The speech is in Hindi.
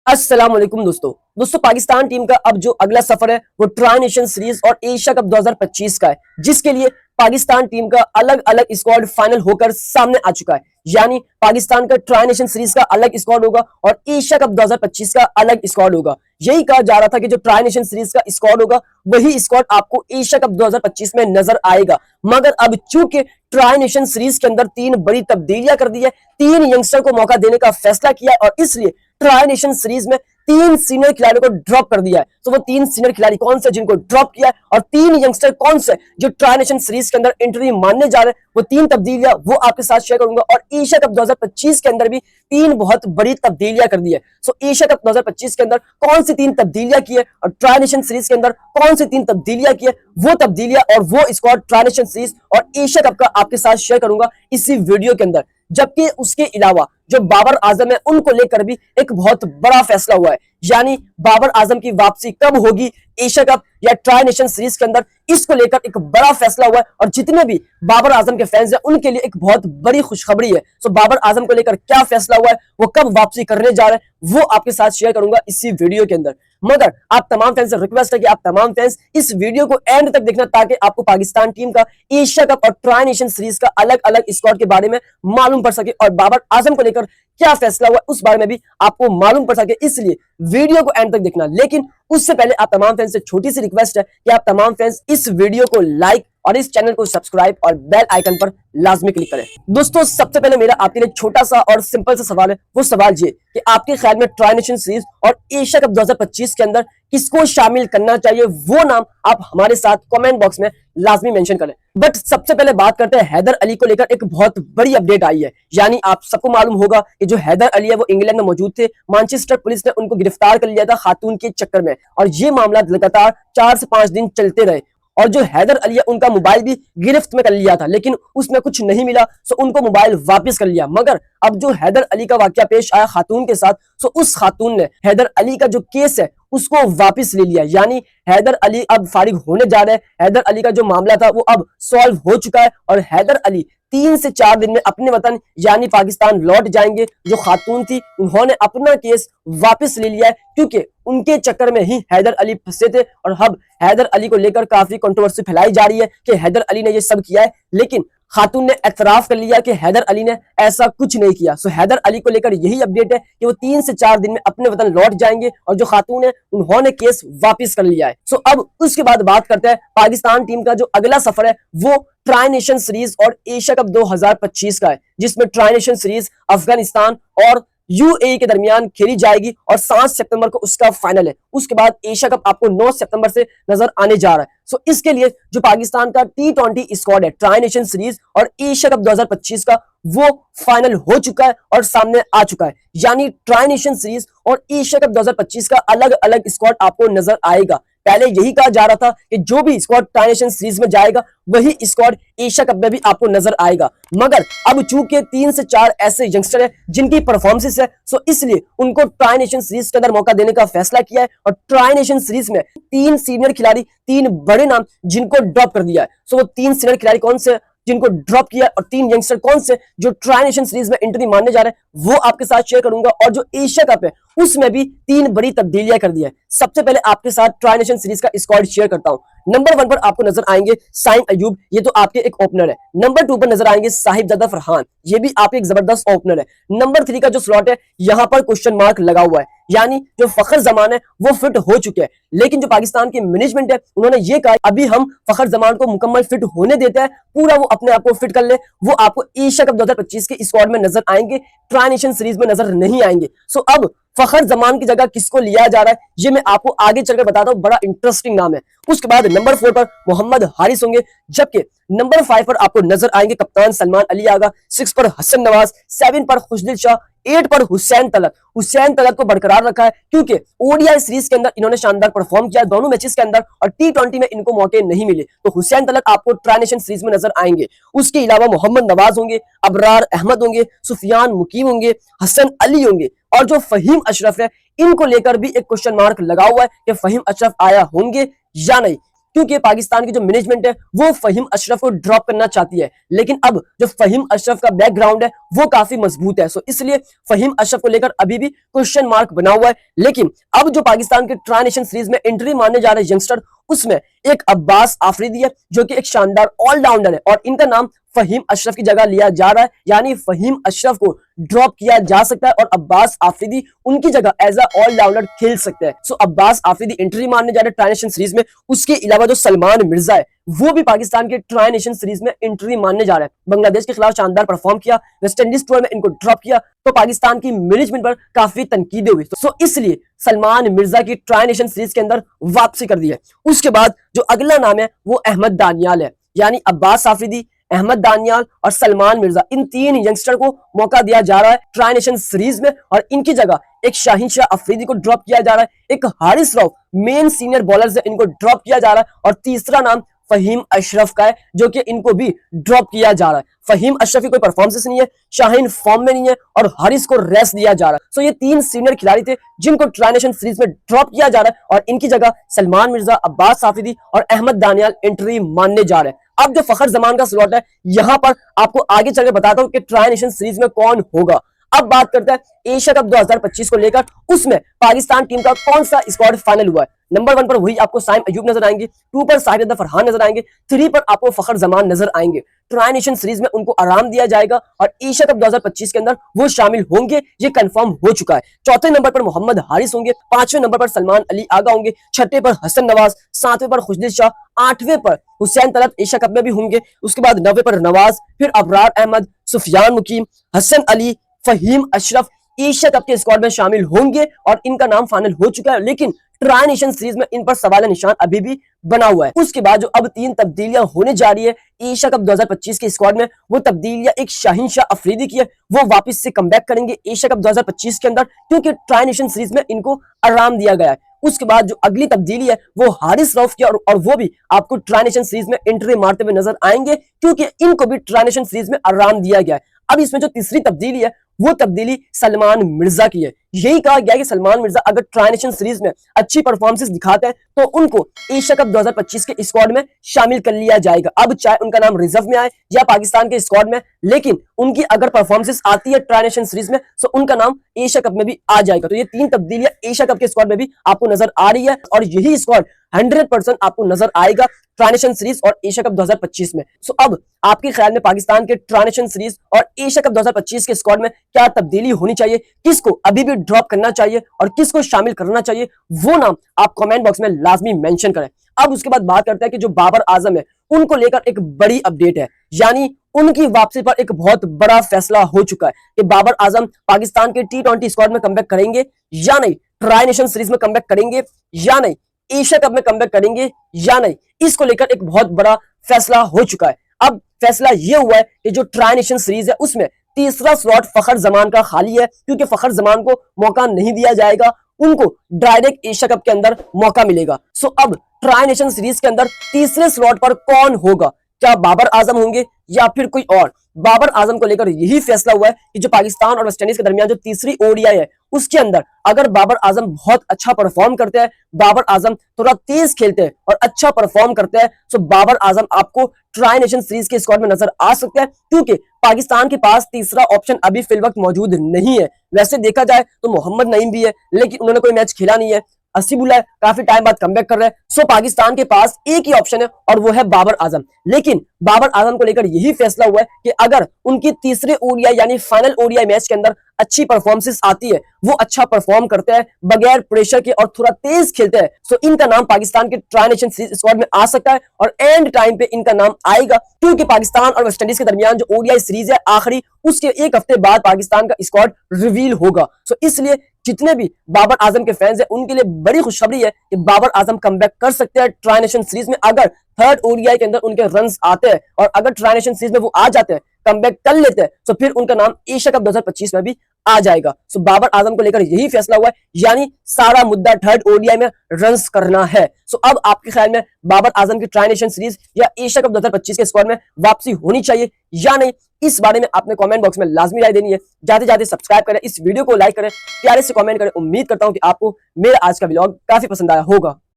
अस्सलाम वालेकुम दोस्तों पाकिस्तान टीम का अब जो अगला सफर है वो ट्राई नेशन सीरीज और एशिया कप 2025 का है, जिसके लिए पाकिस्तान टीम का अलग अलग स्क्वाड फाइनल होकर सामने आ चुका है। यानी पाकिस्तान का ट्राई नेशन सीरीज का अलग स्क्वाड होगा और एशिया कप 2025 का अलग स्क्वाड होगा। यही कहा जा रहा था कि जो ट्राई नेशन सीरीज का स्क्वाड होगा वही स्क्वाड आपको एशिया कप 2025 में नजर आएगा। मगर अब चूंकि ट्राई नेशन सीरीज के अंदर तीन बड़ी तब्दीलियां कर दी है, तीन यंगस्टर को मौका देने का फैसला किया है और इसलिए ट्राई नेशन सीरीज में तीन सीनियर खिलाड़ियों को ड्रॉप कर दिया है। तो वो तीन सीनियर खिलाड़ी कौन से जिनको ड्रॉप किया है और तीन यंगस्टर कौन से जो ट्राई नेशन सीरीज के अंदर एंट्री मानने जा रहे हैं, वो तीन तब्दीलियां वो आपके साथ शेयर करूंगा। और एशिया कप 2025 के अंदर भी तीन बहुत बड़ी तब्दीलियां कर दी है। सो एशिया कप 2025 के अंदर कौन सी तीन तब्दीलियां की है और ट्राई नेशन सीरीज के अंदर कौन सी तीन तब्दीलियां की है, वो तब्दीलियां और वो स्क्वाड ट्राई नेशन सीरीज और एशिया कप का आपके साथ शेयर करूंगा इसी वीडियो के अंदर। जबकि उसके अलावा जो बाबर आजम है उनको लेकर भी एक बहुत बड़ा फैसला हुआ है। यानी बाबर आजम की वापसी कब होगी एशिया कप या ट्राई नेशन सीरीज के अंदर, इसको लेकर एक बड़ा फैसला हुआ है। और जितने भी बाबर आजम के फैंस हैं उनके लिए एक बहुत बड़ी खुशखबरी है। सो बाबर आजम को लेकर क्या फैसला हुआ है, वो कब वापसी करने जा रहे हैं, वो आपके साथ शेयर करूंगा इसी वीडियो के अंदर। मगर आप तमाम फैंस से रिक्वेस्ट है कि आप तमाम फैंस इस वीडियो को एंड तक देखना, ताकि आपको पाकिस्तान टीम का एशिया कप और ट्राई नेशन सीरीज का अलग अलग स्क्वाड के बारे में मालूम पड़ सके और बाबर आजम को लेकर क्या फैसला हुआ उस बारे में भी आपको मालूम पड़ सके। इसलिए वीडियो को एंड तक देखना। लेकिन उससे पहले आप तमाम फैंस से छोटी सी रिक्वेस्ट है कि आप तमाम फैंस इस वीडियो को लाइक और इस चैनल को सब्सक्राइब और बेल आइकन पर लाजमी क्लिक करें। दोस्तों सबसे पहले मेरा आपके लिए छोटा सा और सिंपल सा सवाल है। वो सवाल ये कि आपके ख्याल में ट्राई नेशन सीरीज और एशिया कप 2025 के अंदर किसको शामिल करना चाहिए, वो नाम आप हमारे साथ कमेंट बॉक्स में लाजमी मेंशन करें। बट सबसे पहले बात करते हैं हैदर अली को लेकर एक बहुत बड़ी अपडेट आई है। यानी आप सबको मालूम होगा कि जो हैदर अली है वो इंग्लैंड में मौजूद थे। मैनचेस्टर पुलिस ने उनको गिरफ्तार कर लिया था खातून के चक्कर में और ये मामला लगातार 4 से 5 दिन चलते रहे। और जो हैदर अली है उनका मोबाइल भी गिरफ्त में कर लिया था, लेकिन उसमें कुछ नहीं मिला, सो उनको मोबाइल वापस कर लिया। मगर अब जो हैदर अली का वाकया पेश आया खातून के साथ, सो उस खातून ने हैदर अली का जो केस है उसको वापस ले लिया। यानी हैदर अली अब फारिग होने जा रहे हैं। हैदर अली का जो मामला था वो अब सॉल्व हो चुका है और हैदर अली 3 से 4 दिन में अपने वतन यानी पाकिस्तान लौट जाएंगे। जो खातून थी उन्होंने अपना केस वापस ले लिया है, क्योंकि उनके चक्कर में ही हैदर अली फंसे थे। और अब हैदर अली को लेकर काफी कंट्रोवर्सी फैलाई जा रही है कि हैदर अली ने ये सब किया है, लेकिन खातून ने एतराफ कर लिया कि हैदर अली ने ऐसा कुछ नहीं किया। सो हैदर अली को लेकर यही अपडेट है कि वो 3 से 4 दिन में अपने वतन लौट जाएंगे और जो खातून है उन्होंने केस वापस कर लिया है। सो अब उसके बाद बात करते हैं पाकिस्तान टीम का जो अगला सफर है वो ट्राई नेशन सीरीज और एशिया कप 2025 का है, जिसमें ट्राई नेशन सीरीज अफगानिस्तान और यूएई के दरमियान खेली जाएगी और 7 सितंबर को उसका फाइनल है। उसके बाद एशिया कप आपको 9 सितंबर से नजर आने जा रहा है। सो इसके लिए जो पाकिस्तान का T20 स्क्वाड है ट्राई नेशन सीरीज और एशिया कप 2025 का, वो फाइनल हो चुका है और सामने आ चुका है। यानी ट्राई नेशन सीरीज और एशिया कप 2025 का अलग अलग स्क्वाड आपको नजर आएगा। पहले यही कहा जा रहा था कि जो भी स्क्वाड ट्राई नेशन सीरीज में जाएगा वही स्क्वाड एशिया कप में भी आपको नजर आएगा। मगर अब चूंकि 3 से 4 ऐसे यंगस्टर हैं जिनकी परफॉर्मेंस है, सो इसलिए उनको ट्राई नेशन सीरीज के अंदर मौका देने का फैसला किया है। और ट्राई नेशन सीरीज में 3 सीनियर खिलाड़ी, 3 बड़े नाम जिनको ड्रॉप कर दिया है। सो वो 3 सीनियर खिलाड़ी कौन से जिनको ड्रॉप किया और 3 यंगस्टर कौन से जो ट्राई नेशन सीरीज में एंट्री मानने जा रहे हैं, वो आपके साथ शेयर करूंगा। और जो एशिया कप है उसमें भी 3 बड़ी तब्दीलियां कर दी है। सबसे पहले आपके साथ ट्राई नेशन सीरीज का स्क्वाड शेयर करता हूं। नंबर 1 पर आपको नजर आएंगे साइम अयूब, ये तो आपके एक ओपनर है। नंबर 2 पर नजर आएंगे साहिबजादा फरहान, ये भी आपके एक जबरदस्त ओपनर है। नंबर 3 का जो स्लॉट है यहां पर क्वेश्चन मार्क लगा हुआ है। यानी जो फखर जमान है वो फिट हो चुके हैं, लेकिन जो पाकिस्तान की मैनेजमेंट है उन्होंने ये कहा अभी हम फखर जमान को मुकम्मल फिट होने देते हैं, पूरा वो अपने आप को फिट कर ले, वो आपको एशिया कप 2025 के स्क्वाड में नजर आएंगे, ट्राई नेशन सीरीज में नजर नहीं आएंगे। सो अब फखर जमान की जगह किसको लिया जा रहा है ये मैं आपको आगे चलकर बताता हूं, बड़ा इंटरेस्टिंग नाम है। उसके बाद नंबर 4 पर मोहम्मद हारिस होंगे, जबकि नंबर 5 पर आपको नजर आएंगे कप्तान सलमान अली आगा, 6 पर हसन नवाज, 7 पर खुशदिल शाह, 8 पर हुसैन तलत। हुसैन तलत को बरकरार रखा है क्योंकि ओडीआई सीरीज के अंदर इन्होंने शानदार परफॉर्म किया दोनों मैचेस के अंदर और T20 में इनको मौके नहीं मिले, तो हुसैन तलत आपको ट्राई नेशन सीरीज में नजर आएंगे। उसके अलावा मोहम्मद नवाज होंगे, अबरार अहमद होंगे, सुफियान मुकीम होंगे, हसन अली होंगे और जो फहीम अशरफ है इनको लेकर भी एक क्वेश्चन मार्क लगा हुआ है कि फहीम अशरफ आया होंगे या नहीं। क्योंकि पाकिस्तान की जो मैनेजमेंट है वो फहीम अशरफ को ड्रॉप करना चाहती है, लेकिन अब जो फहीम अशरफ का बैकग्राउंड है वो काफी मजबूत है। सो इसलिए फहीम अशरफ को लेकर अभी भी क्वेश्चन मार्क बना हुआ है। लेकिन अब जो पाकिस्तान के ट्राई नेशन सीरीज में एंट्री मारने जा रहे यंगस्टर, उसमें एक अब्बास आफरीदी है जो कि एक शानदार ऑलराउंडर है और इनका नाम फहीम अशरफ की जगह लिया जा रहा है, यानी फहीम अशरफ को ड्रॉप किया जा सकता है और अब्बास आफरीदी उनकी जगह एज अ ऑलराउंडर खेल सकते हैं। सो अब्बास आफरीदी एंट्री मारने जा रहे ट्राई नेशन सीरीज में। उसके अलावा जो सलमान मिर्जा है वो भी पाकिस्तान के ट्राई नेशन सीरीज में एंट्री मारने जा रहे हैं। बांग्लादेश के खिलाफ शानदार परफॉर्म किया, वेस्ट इंडीज टूर में इनको ड्रॉप किया तो पाकिस्तान की मैनेजमेंट पर काफी तनकीदें हुई। सो इसलिए सलमान मिर्जा की ट्राई नेशन सीरीज के अंदर वापसी कर दी है। उसके बाद जो अगला नाम है वो अहमद दानियाल है, यानी अब्बास आफरीदी, अहमद दानियाल और सलमान मिर्जा, इन तीन यंगस्टर को मौका दिया जा रहा है ट्राई नेशन सीरीज में और इनकी जगह एक शाहीन शाह अफरीदी को ड्रॉप किया जा रहा है, एक Haris Rauf main senior bowler से इनको ड्रॉप किया जा रहा है और तीसरा नाम फहीम अशरफ का है जो कि इनको भी ड्रॉप किया जा रहा है। फहीम अशरफ की कोई परफॉर्मेंस नहीं है, शाहीन फॉर्म में नहीं है और हारिस को रेस्ट दिया जा रहा है। सो ये तीन सीनियर खिलाड़ी थे जिनको ट्राई नेशन सीरीज में ड्रॉप किया जा रहा है और इनकी जगह सलमान मिर्जा, अब्बास आफरीदी और अहमद दानियाल एंट्री मानने जा रहे हैं। अब जो फखर जमान का स्लॉट है, यहां पर आपको आगे चलकर बताता हूं कि ट्राई नेशन सीरीज में कौन होगा। अब बात करते हैं एशिया कप 2025 को लेकर, उसमें पाकिस्तान टीम का कौन सा स्क्वाड फाइनल हुआ है। नंबर 1 पर वही आपको साइम अयूब नजर आएंगे, 2 पर साहिद फरहान नजर आएंगे, 3 पर आपको फखर जमान नजर आएंगे। ट्राई नेशन सीरीज में उनको आराम दिया जाएगा और एशिया कप 2025 के अंदर वो शामिल होंगे, ये कंफर्म हो चुका है। चौथे नंबर पर मोहम्मद हारिस होंगे, 5वें नंबर पर सलमान अली आगा होंगे, 6ठे पर हसन नवाज, 7वें पर खुशदिल शाह, 8वें पर हुसैन तलत एशिया कप में भी होंगे। उसके बाद 9वें पर नवाज, फिर अबरार अहमद, सुफियान मुकीम, हसन अली, फहीम अशरफ एशिया कप के स्क्वाड में शामिल होंगे और इनका नाम फाइनल हो चुका है। लेकिन ट्राई नेशन सीरीज में इन पर सवाल निशान अभी भी बना हुआ है। उसके बाद जो अब 3 तब्दीलियां होने जा रही है एशिया कप 2025 के स्क्वाड में, वो तब्दीलियां एक शाहीन शाह अफरीदी की है, वो वापस से कमबैक करेंगे एशिया कप 2025 के अंदर क्योंकि ट्राई नेशन सीरीज में इनको आराम दिया गया है। उसके बाद जो अगली तब्दीली है वो हारिस रऊफ की और वो भी आपको ट्राई नेशन सीरीज में एंट्री मारते हुए नजर आएंगे क्योंकि इनको भी ट्राई नेशन सीरीज में आराम दिया गया है। अब इसमें जो तीसरी तब्दीली है वो तब्दीली सलमान मिर्जा की है। यही कहा गया कि सलमान मिर्जा अगर ट्राई नेशन सीरीज में अच्छी परफॉर्मेंस दिखाते हैं तो उनको एशिया कप 2025 के स्क्वाड में शामिल कर लिया जाएगा। अब चाहे उनका नाम रिजर्व में आए या पाकिस्तान के स्क्वाड में, लेकिन उनकी अगर परफॉर्मेंस आती है ट्राई नेशन सीरीज में तो उनका नाम एशिया कप में भी आ जाएगा। तो ये 3 तब्दीलियां एशिया कप के स्क्वाड में भी आपको नजर आ रही है और यही स्क्वाड 100% आपको नजर आएगा ट्राई नेशन सीरीज और एशिया कप 2025 में। सो अब आपके ख्याल में पाकिस्तान के ट्राई नेशन सीरीज और एशिया कप 2025 के स्क्वाड में क्या तब्दीली होनी चाहिए, किसको अभी भी ड्रॉप करना चाहिए और किसको शामिल करना चाहिए, वो नाम आप कमेंट बॉक्स में लाजमी मेंशन करें। अब उसके बाद बात करते हैं कि जो बाबर आजम है उनको लेकर एक बड़ी अपडेट है, यानी उनकी वापसी पर एक बहुत बड़ा फैसला हो चुका है कि बाबर आजम पाकिस्तान के T20 स्क्वाड में कमबैक करेंगे या नहीं, ट्राई नेशन सीरीज में कमबैक करेंगे या नहीं, एशिया कप में कमबैक करेंगे या नहीं, इसको लेकर एक बहुत बड़ा फैसला हो चुका है। अब फैसला यह हुआ है कि जो ट्राई नेशन सीरीज है उसमें तीसरा स्लॉट फखर जमान का खाली है क्योंकि फखर जमान को मौका नहीं दिया जाएगा, उनको डायरेक्ट एशिया कप के अंदर मौका मिलेगा। सो अब ट्राई नेशन सीरीज के अंदर तीसरे स्लॉट पर कौन होगा, क्या बाबर आजम होंगे या फिर कोई और। बाबर आजम को लेकर यही फैसला हुआ है कि जो पाकिस्तान और वेस्ट इंडीज के दरमियान जो तीसरी ओडीआई है उसके अंदर अगर बाबर आजम बहुत अच्छा परफॉर्म करते हैं, बाबर आजम थोड़ा तेज खेलते हैं और अच्छा परफॉर्म करते हैं, तो बाबर आजम आपको ट्राई नेशन सीरीज के स्क्वाड में नजर आ सकते हैं क्योंकि पाकिस्तान के पास तीसरा ऑप्शन अभी फिल वक्त मौजूद नहीं है। वैसे देखा जाए तो मोहम्मद नईम भी है लेकिन उन्होंने कोई मैच खेला नहीं है, हसीबुल्लाह काफी टाइम बाद कमबैक कर रहे हैं। सो पाकिस्तान के पास एक ही ऑप्शन है और वो है बाबर आजम। लेकिन बाबर आजम को लेकर यही फैसला हुआ है कि अगर उनकी तीसरे ओडीआई यानी फाइनल ओडीआई मैच के अंदर अच्छी परफॉर्मेंस आती है, वो अच्छा परफॉर्म करते हैं बगैर प्रेशर के और थोड़ा तेज खेलते हैं, सो इनका नाम पाकिस्तान के ट्राई नेशन सीरीज स्क्वाड में आ सकता है और एंड टाइम पे इनका नाम आएगा क्योंकि पाकिस्तान और वेस्ट इंडीज के दरमियान जो ओडीआई सीरीज है आखिरी, उसके एक हफ्ते बाद पाकिस्तान का स्क्वाड रिवील होगा। सो इसलिए जितने भी बाबर आजम के फैंस हैं उनके लिए बड़ी खुशखबरी है कि बाबर आजम कमबैक कर सकते हैं ट्राई नेशन सीरीज में अगर थर्ड ओडीआई के अंदर उनके रन्स आते हैं और अगर ट्राई नेशन सीरीज में वो आ जाते हैं, कमबैक कर लेते हैं, तो फिर उनका नाम एशिया कप 2025 में भी आ जाएगा। सो बाबर आजम को लेकर यही फैसला हुआ है, यानी सारा मुद्दा थर्ड ओडीआई में रन्स करना है। सो अब आपके ख्याल में बाबर आजम की ट्राई नेशन सीरीज या एशिया कप 2025 के स्क्वाड में वापसी होनी चाहिए या नहीं, इस बारे में आपने कमेंट बॉक्स में लाजमी राय देनी है। जाते जाते सब्सक्राइब करें, इस वीडियो को लाइक करें, प्यारे से कमेंट करें। उम्मीद करता हूं कि आपको मेरा आज का व्लॉग काफी पसंद आया होगा।